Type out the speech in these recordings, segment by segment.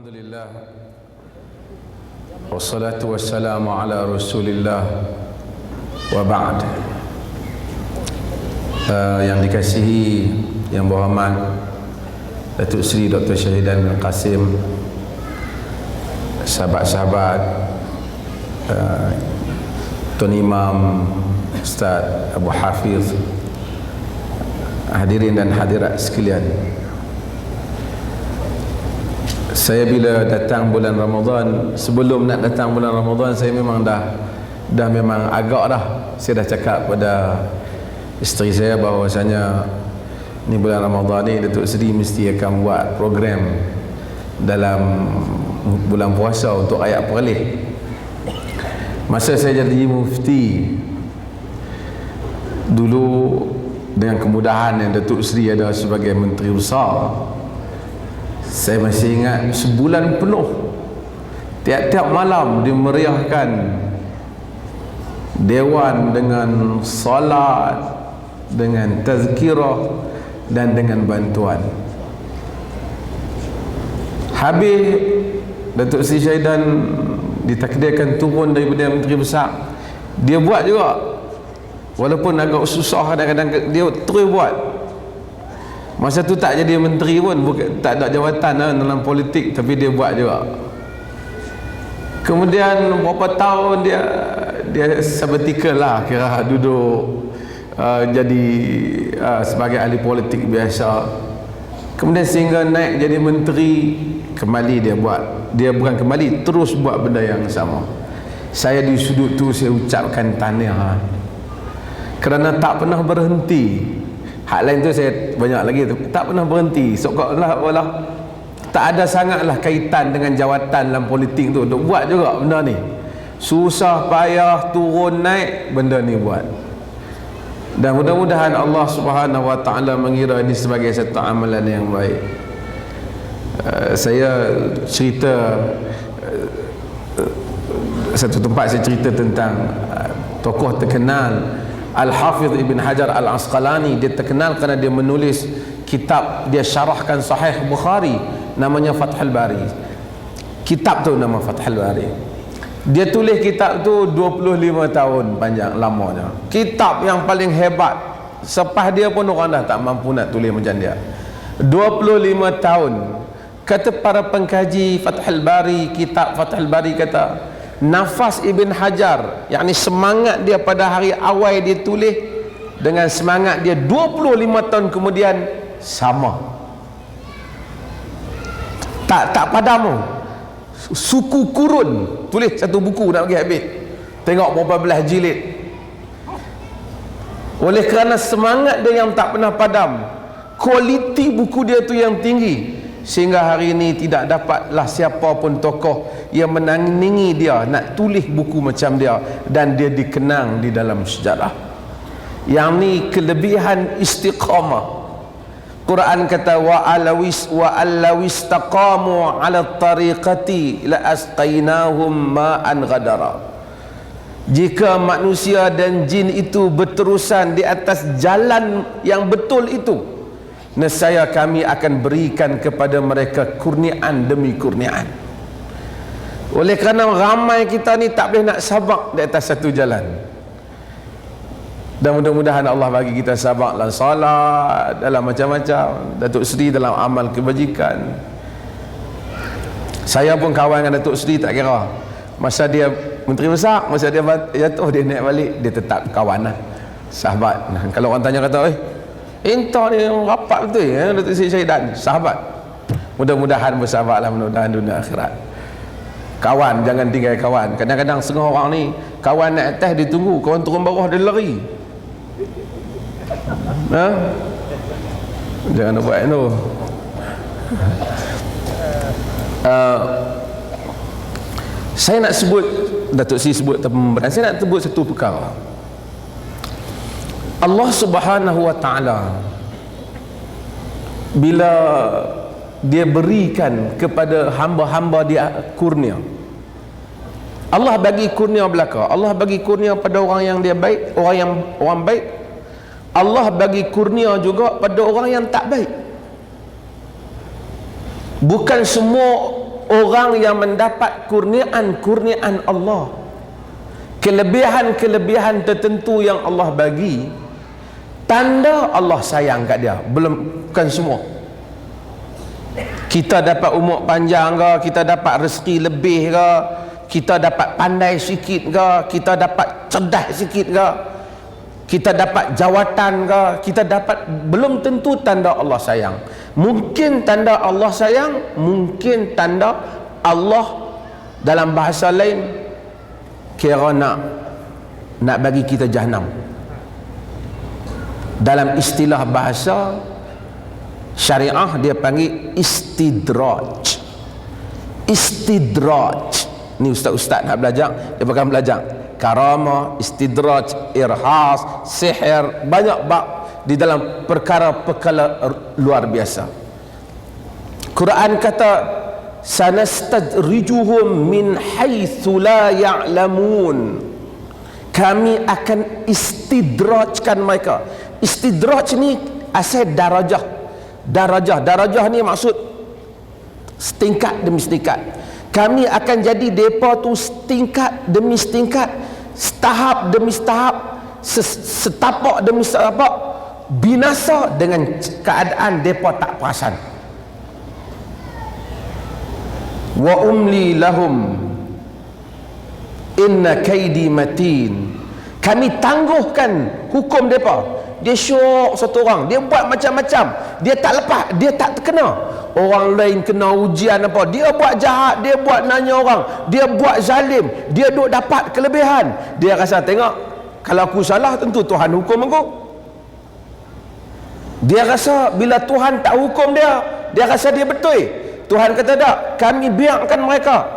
Alhamdulillah wassalatu wassalamu ala rasulillah wa ba'd. Yang dikasihi, yang berhormat Datuk Seri Dr. Syahidan bin Qasim, sahabat-sahabat, Tuan Imam Ustaz Abu Hafiz, hadirin dan hadirat sekalian. Saya bila datang bulan Ramadan, sebelum nak datang bulan Ramadan, saya memang dah memang agak dah, saya dah cakap pada isteri saya bahawasanya ni bulan Ramadan ni Datuk Seri mesti akan buat program dalam bulan puasa untuk ayat perlih. Masa saya jadi mufti dulu, dengan kemudahan yang Datuk Seri ada sebagai menteri besar, saya masih ingat sebulan penuh tiap-tiap malam dimeriahkan dewan dengan salat, dengan tazkirah dan dengan bantuan. Habis Datuk Seri Syahidan ditakdirkan turun daripada menteri besar, dia buat juga, walaupun agak susah kadang-kadang dia terus buat. Masa tu tak jadi menteri pun, tak ada jawatan dalam politik, tapi dia buat juga. Kemudian beberapa tahun dia sabbatical lah, kira duduk jadi sebagai ahli politik biasa. Kemudian sehingga naik jadi menteri, kembali dia buat, dia bukan kembali, terus buat benda yang sama. Saya di sudut tu saya ucapkan tahniah, kerana tak pernah berhenti. Hak lain tu saya banyak lagi tu, tak pernah berhenti. Seolah-olah tak ada sangatlah kaitan dengan jawatan dalam politik tu, duk buat juga benda ni. Susah payah turun naik, benda ni buat. Dan mudah-mudahan Allah Subhanahu Wa Taala mengira ini sebagai satu amalan yang baik. Saya cerita satu tempat, saya cerita tentang tokoh terkenal Al-Hafidh Ibn Hajar Al-Asqalani. Dia terkenal kerana dia menulis kitab, dia syarahkan Sahih Bukhari, namanya Fathul Bari. Kitab tu nama Fathul Bari. Dia tulis kitab tu 25 tahun panjang, lamanya. Kitab yang paling hebat. Selepas dia pun orang dah tak mampu nak tulis macam dia. 25 tahun. Kata para pengkaji Fathul Bari, kitab Fathul Bari, kata nafas Ibn Hajar, yakni semangat dia pada hari awal dia tulis dengan semangat dia 25 tahun kemudian sama, tak padam. Suku kurun tulis satu buku nak pergi habis, tengok berapa belas jilid. Oleh kerana semangat dia yang tak pernah padam, kualiti buku dia tu yang tinggi, sehingga hari ini tidak dapatlah siapa pun tokoh yang menandingi dia nak tulis buku macam dia, dan dia dikenang di dalam sejarah. Yang ni kelebihan istiqamah. Quran kata wa allawis taqamu ala tariqati la asqainahum ma'an ghadara. Jika manusia dan jin itu berterusan di atas jalan yang betul itu, nescaya kami akan berikan kepada mereka kurniaan demi kurniaan. Oleh kerana ramai kita ni tak boleh nak sabak di atas satu jalan. Dan mudah-mudahan Allah bagi kita sabak dalam salat, dalam macam-macam, Datuk Seri dalam amal kebajikan. Saya pun kawan dengan Datuk Seri, tak kira masa dia menteri besar, masa dia jatuh, dia naik balik, dia tetap kawan lah, sahabat. Nah, kalau orang tanya kata, entah ni rapat betul Datuk Seri Syahidan, sahabat. Mudah-mudahan bersahabatlah, mudah-mudahan dunia akhirat. Kawan, jangan tinggal kawan. Kadang-kadang setengah orang ni kawan naik atas dia tunggu, kawan turun bawah dia lari. Jangan buat tu. Saya nak sebut, Datuk Seri sebut pemberan, saya nak sebut satu perkara. Allah Subhanahu Wa Taala bila dia berikan kepada hamba-hamba dia kurnia, Allah bagi kurnia belaka. Allah bagi kurnia pada orang yang dia baik, orang baik. Allah bagi kurnia juga pada orang yang tak baik. Bukan semua orang yang mendapat kurniaan Allah, kelebihan-kelebihan tertentu yang Allah bagi, tanda Allah sayang kat dia. Bukan semua. Kita dapat umur panjang ke, kita dapat rezeki lebih ke, kita dapat pandai sikit ke, kita dapat cerdas sikit ke, kita dapat jawatan ke, kita dapat, belum tentu tanda Allah sayang. Mungkin tanda Allah sayang, mungkin tanda Allah dalam bahasa lain kira nak bagi kita jahanam. Dalam istilah bahasa syariah dia panggil istidraj. Istidraj ni ustaz-ustaz nak belajar, dia akan belajar karamah, istidraj, irhas, sihir, banyak bab di dalam perkara-perkara luar biasa. Quran kata sanastadrijuhum min haitsu la ya'lamun, kami akan istidrajkan mereka. Istidraj ni asal darajah ni maksud setingkat demi setingkat. Kami akan jadi depa tu setingkat demi setingkat, setahap demi setahap, setapak demi setapak, binasa dengan keadaan depa tak perasan. Wa umli lahum inna kaidi matin, kami tangguhkan hukum depa. Dia syok satu orang, dia buat macam-macam, dia tak lepas, dia tak terkena. Orang lain kena ujian apa, dia buat jahat, dia buat nanya orang, dia buat zalim, dia duk dapat kelebihan. Dia rasa tengok, kalau aku salah tentu Tuhan hukum aku. Dia rasa bila Tuhan tak hukum dia, dia rasa dia betul. Tuhan kata tak, kami biarkan mereka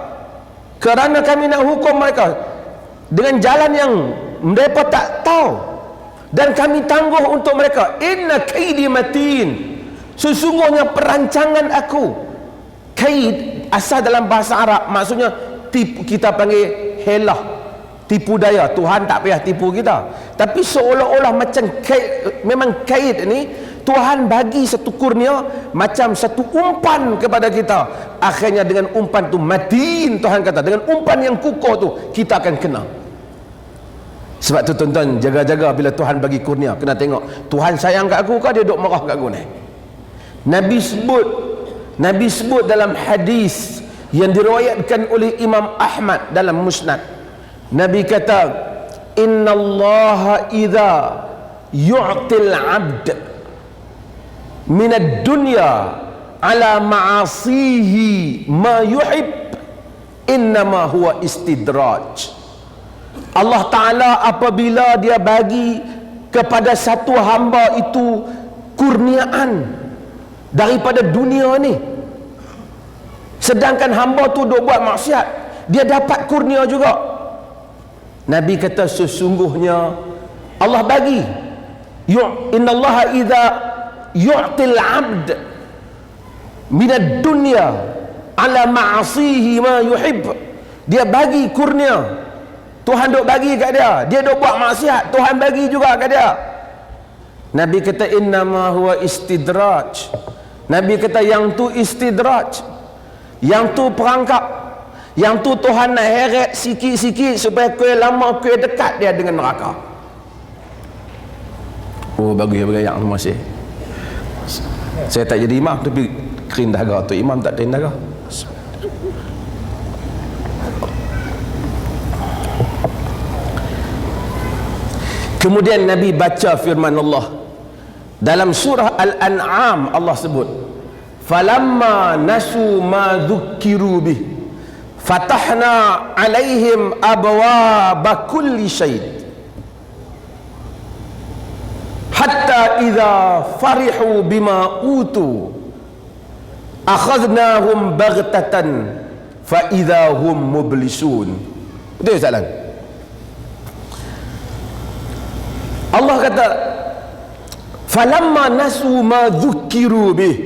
kerana kami nak hukum mereka dengan jalan yang mereka tak tahu, dan kami tangguh untuk mereka. Inna kaidi matin, sesungguhnya perancangan aku. Kaid asal dalam bahasa Arab maksudnya tipu, kita panggil helah, tipu daya. Tuhan tak payah tipu kita, tapi seolah-olah macam kaid. Memang kaid ni Tuhan bagi satu kurnia, macam satu umpan kepada kita. Akhirnya dengan umpan tu matin, Tuhan kata dengan umpan yang kukuh tu kita akan kena. Sebab tu tuan-tuan, jaga-jaga bila Tuhan bagi kurnia, kena tengok Tuhan sayang kat aku ke dia duk marah kat aku ni. Nabi sebut dalam hadis yang diriwayatkan oleh Imam Ahmad dalam Musnad. Nabi kata, innallaha idza yu'til 'abd minad dunya ala ma'asihi ma yuhib innama huwa istidraj. Allah Ta'ala apabila dia bagi kepada satu hamba itu kurniaan daripada dunia ni, sedangkan hamba tu duk buat maksiat, dia dapat kurnia juga. Nabi kata sesungguhnya Allah bagi, innallaha idza yu'til 'abd minad dunya ala ma'asihi ma yuhib, dia bagi kurnia. Tuhan duk bagi kat dia, dia duk buat maksiat, Tuhan bagi juga kat dia. Nabi kata innama huwa istidraj. Nabi kata yang tu istidraj, yang tu perangkap, yang tu Tuhan nak heret sikit-sikit supaya kau lama kau dekat dia dengan neraka. Oh bagus yang masih. Saya tak jadi imam tapi kering dahaga tu, imam tak kering dahaga. Kemudian Nabi baca firman Allah dalam surah Al-An'am. Allah sebut falamma nasu ma dzukkiru bih fatahna alaihim abwaaba kulli syai hatta idza farihu bima utu akhadnahum baghtatan fa idza hum mublisun. Betul salam. Allah kata falamma nasu ma dzukkiru bih,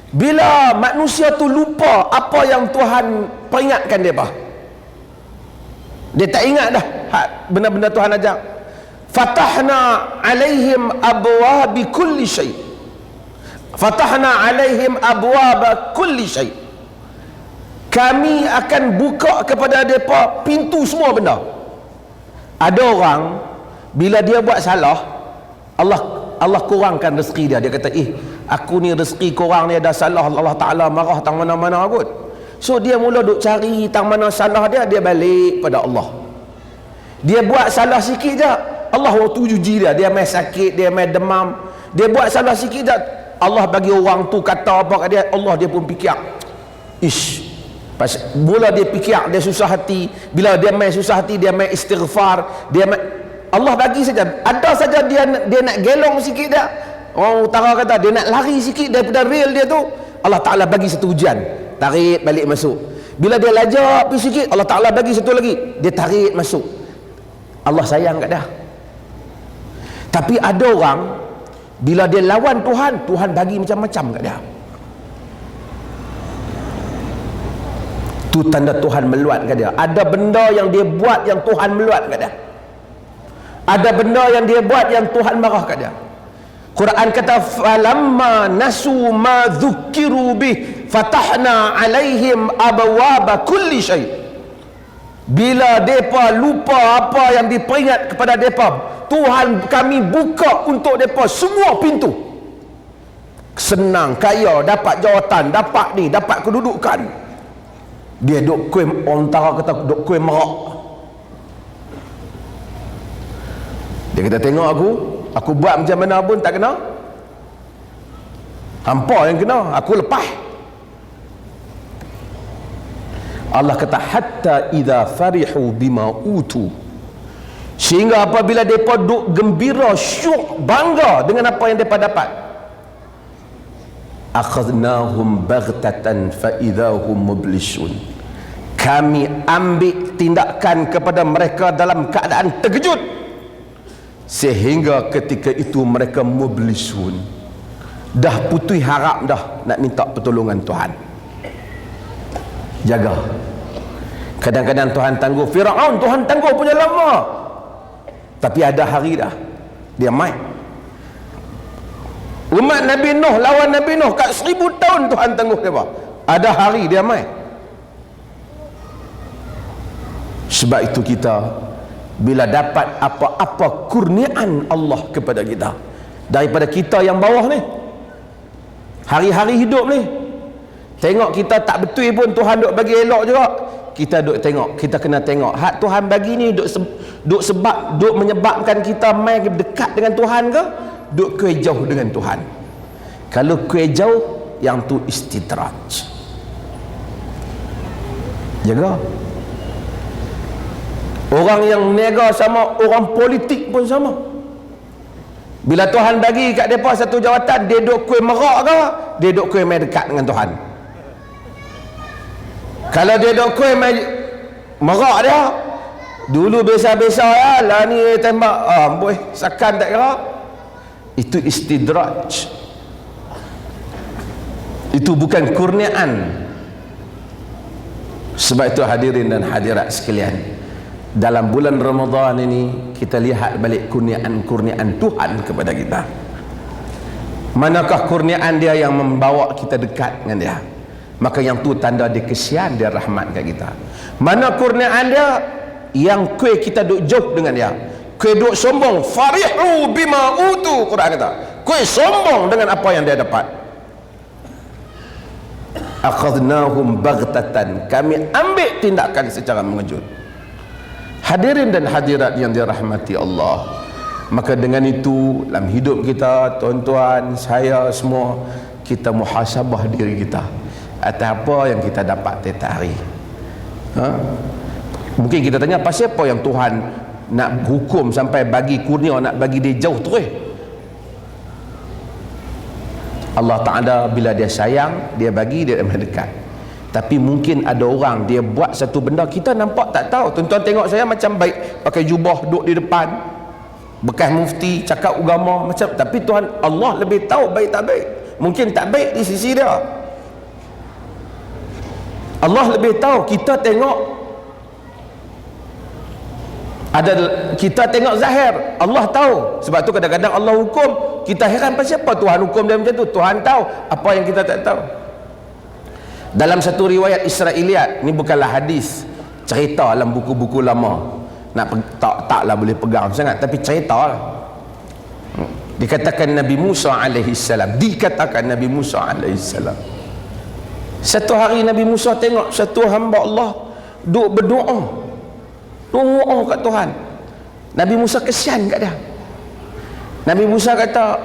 bila manusia tu lupa apa yang Tuhan peringatkan dia, dia tak ingat dah benda-benda Tuhan ajak. Fatahna alaihim abwabi kulli syai, fatahna alaihim abwaba kulli syai, kami akan buka kepada mereka pintu semua benda. Ada orang bila dia buat salah, Allah kurangkan rezeki dia. Dia kata, aku ni rezeki korang ni ada salah, Allah Ta'ala marah tang mana-mana kot. So dia mula duk cari tang mana salah dia balik pada Allah. Dia buat salah sikit je, Allah waktu uji dia main sakit, dia main demam. Dia buat salah sikit je, Allah bagi orang tu kata apa kat dia, Allah dia pun fikir, mula dia fikir, dia susah hati. Bila dia main susah hati, dia main istighfar, Allah bagi saja. Ada saja dia nak gelong sikit dia. Orang utara kata dia nak lari sikit daripada real dia tu, Allah Ta'ala bagi satu ujian, tarik balik masuk. Bila dia lajak pergi sikit, Allah Ta'ala bagi satu lagi, dia tarik masuk. Allah sayang kat dia. Tapi ada orang bila dia lawan Tuhan, Tuhan bagi macam-macam kat dia. Tu tanda Tuhan meluat kat dia. Ada benda yang dia buat yang Tuhan meluat kat dia. Ada benda yang dia buat yang Tuhan marah kat dia. Quran kata, falamma nasu ma dzukiru bih fatahna alaihim abwaba kulli syai. Bila depa lupa apa yang diperingat kepada depa, Tuhan kami buka untuk depa semua pintu. Senang, kaya, dapat jawatan, dapat ni, dapat kedudukan. Dia duk kuih, orang tara kata duk kuih merak. Dia kata, tengok aku buat macam mana pun tak kena. Hampa yang kena, aku lepas. Allah kata, hatta idza farihu bima utu, sehingga apabila mereka duk gembira, syuk, bangga dengan apa yang mereka dapat, akhadnahum baghtatan fa idahum mublisun, kami ambil tindakan kepada mereka dalam keadaan terkejut, sehingga ketika itu mereka mublisun, dah putih harap dah nak minta pertolongan Tuhan. Jaga. Kadang-kadang Tuhan tangguh. Firaun Tuhan tangguh punya lama, tapi ada hari dah dia mai. Umat Nabi Nuh lawan Nabi Nuh kat 1000 tahun Tuhan tangguh dia. Ada hari dia mai. Sebab itu kita bila dapat apa-apa kurniaan Allah kepada kita, daripada kita yang bawah ni, hari-hari hidup ni, tengok kita tak betul pun Tuhan duk bagi elok juga, kita duk tengok, kita kena tengok hak Tuhan bagi ni duk menyebabkan kita main dekat dengan Tuhan ke, duk ke jauh dengan Tuhan. Kalau ke jauh, yang tu istidraj. Jaga. Orang yang nega sama orang politik pun sama. Bila Tuhan bagi kat mereka satu jawatan, dia duk kuih merak ke, dia duk kuih main dekat dengan Tuhan. Kalau dia duk kuih main merak dia, dulu biasa-biasa ya, lah ni tembak, boy, sakan tak kira. Itu istidraj. Itu bukan kurniaan. Sebab itu hadirin dan hadirat sekalian, dalam bulan Ramadan ini kita lihat balik kurniaan-kurniaan Tuhan kepada kita. Manakah kurniaan dia yang membawa kita dekat dengan dia? Maka yang tu tanda dia kesian, dia rahmat kat kita. Mana kurniaan dia yang kue kita duk jauh dengan dia, kue duk sombong, farihu bima utu, Quran kata kue sombong dengan apa yang dia dapat. Akhadnahum baghtatan, kami ambil tindakan secara mengejut. Hadirin dan hadirat yang dirahmati Allah, maka dengan itu dalam hidup kita, tuan-tuan, saya semua, kita muhasabah diri kita atas apa yang kita dapat tiap hari. Mungkin kita tanya, pasal apa yang Tuhan nak hukum sampai bagi kurnia, nak bagi dia jauh terus? Allah Ta'ala bila dia sayang, dia bagi, dia dekat. Tapi mungkin ada orang dia buat satu benda kita nampak tak tahu. Tuan-tuan tengok saya macam baik, pakai jubah, duduk di depan, bekas mufti, cakap agama macam, tapi Tuhan Allah lebih tahu baik tak baik. Mungkin tak baik di sisi dia, Allah lebih tahu. Kita tengok kita tengok zahir, Allah tahu. Sebab tu kadang-kadang Allah hukum, kita heran pasal apa Tuhan hukum dia macam tu. Tuhan tahu apa yang kita tak tahu. Dalam satu riwayat Israiliyat, ni bukanlah hadis, cerita dalam buku-buku lama, taklah boleh pegang sangat, tapi cerita lah. Dikatakan Nabi Musa alaihissalam, satu hari Nabi Musa tengok satu hamba Allah duk berdoa kat Tuhan. Nabi Musa kesian kat dia. Nabi Musa kata,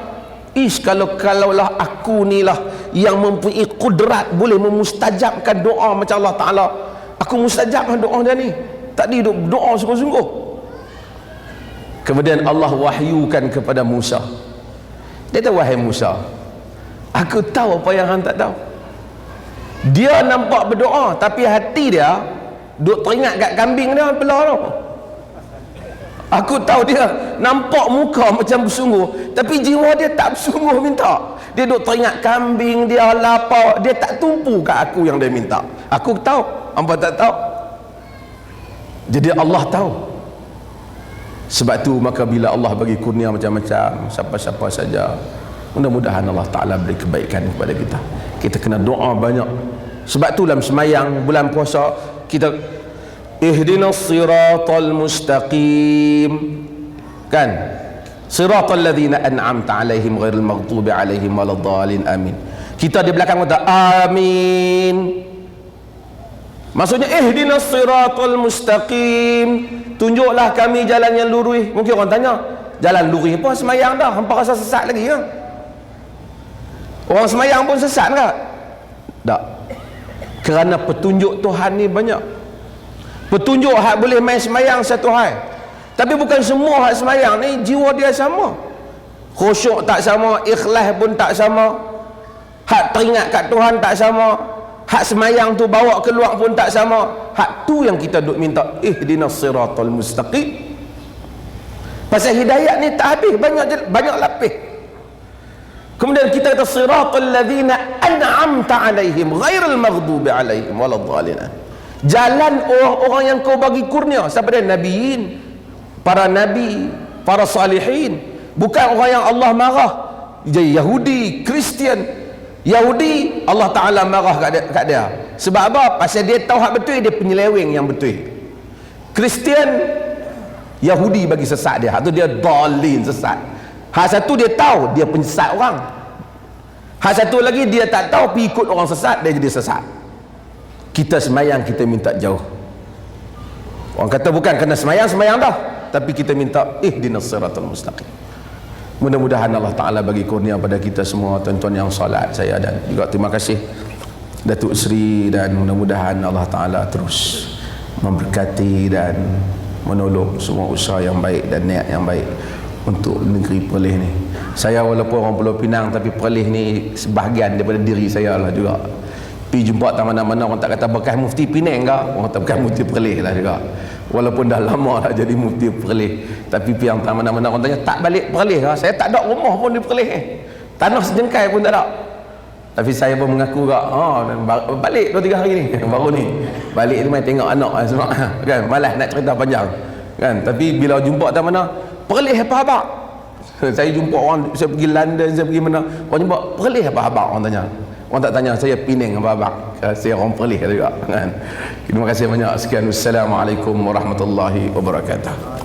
kalaulah aku ni lah yang mempunyai kudrat boleh memustajabkan doa macam Allah Ta'ala, aku mustajabkan doa dia ni. Tadi duk doa sungguh-sungguh. Kemudian Allah wahyukan kepada Musa. Dia kata, wahai Musa, aku tahu apa yang hang tak tahu. Dia nampak berdoa, tapi hati dia duk teringat kat kambing dia belah tu. Aku tahu dia nampak muka macam bersungguh, tapi jiwa dia tak bersungguh minta. Dia duk teringat kambing dia, lapar, dia tak tumpu kat aku yang dia minta. Aku tahu, hangpa tak tahu. Jadi Allah tahu. Sebab tu maka bila Allah bagi kurnia macam-macam, siapa-siapa saja, mudah-mudahan Allah Ta'ala beri kebaikan kepada kita. Kita kena doa banyak. Sebab tu dalam semayang bulan puasa kita ihdinas siratal mustaqim, kan? Siratal ladzina an'amta alaihim ghairil maghdubi alaihim waladdallin, amin. Kita di belakang kata amin. Maksudnya ihdinas siratal mustaqim, tunjuklah kami jalan yang lurus. Mungkin orang tanya, jalan lurus apa semayang dah, hampa rasa sesat lagi kan? Orang semayang pun sesat tak? Tak. Kerana petunjuk Tuhan ni banyak. Petunjuk hak boleh main semayang satu hal, tapi bukan semua hak semayang ni jiwa dia sama. Khusyuk tak sama, ikhlas pun tak sama, hak teringat kat Tuhan tak sama, hak semayang tu bawa keluar pun tak sama. Hak tu yang kita duk minta, ihdinas siratal mustaqim. Pasal hidayat ni tak habis, banyak lapis. Kemudian kita kata siratal ladzina an'amta alaihim ghairil maghdubi alaihim waladdallin. Jalan orang-orang yang kau bagi kurnia. Siapa dia? Nabiin, para nabi, para salihin. Bukan orang yang Allah marah. Jadi Yahudi, Kristian. Yahudi Allah Ta'ala marah kat dia. Sebab apa? Pasal dia tahu hak betul, dia penyeleweng yang betul. Kristian, Yahudi bagi sesat dia. Hak tu dia dalin, sesat. Hak satu dia tahu, dia penyesat orang. Hak satu lagi dia tak tahu, pergi ikut orang sesat, dia jadi sesat. Kita semayang, kita minta jauh. Orang kata bukan kena semayang dah, tapi kita minta ihdinas siratal mustaqim. Mudah-mudahan Allah Ta'ala bagi kurnia pada kita semua, tuan-tuan yang salat saya, dan juga terima kasih Datuk Seri, dan mudah-mudahan Allah Ta'ala terus memberkati dan menolong semua usaha yang baik dan niat yang baik untuk negeri Perlis ni. Saya walaupun orang Pulau Pinang, tapi Perlis ni sebahagian daripada diri saya lah juga. Pergi jumpa tak mana-mana, orang tak kata bekas mufti Penang ke, orang kata bekas mufti Perlis lah juga. Walaupun dah lama dah jadi mufti Perlis, tapi pergi tak mana-mana orang tanya, tak balik Perlis ke? Saya tak ada rumah pun di Perlis tanah sejengkai pun tak ada. Tapi saya pun mengaku ke, balik 2-3 hari ni baru ni balik tu main tengok anak semua kan, malas nak cerita panjang kan. Tapi bila jumpa tak mana, Perlis apa-apa. Saya jumpa orang, saya pergi London, saya pergi mana, orang jumpa Perlis apa-apa, orang tanya. Orang tak tanya saya Penang apa-apa, saya orang Perlis juga kan. Terima kasih banyak. Sekian, wassalamualaikum warahmatullahi wabarakatuh.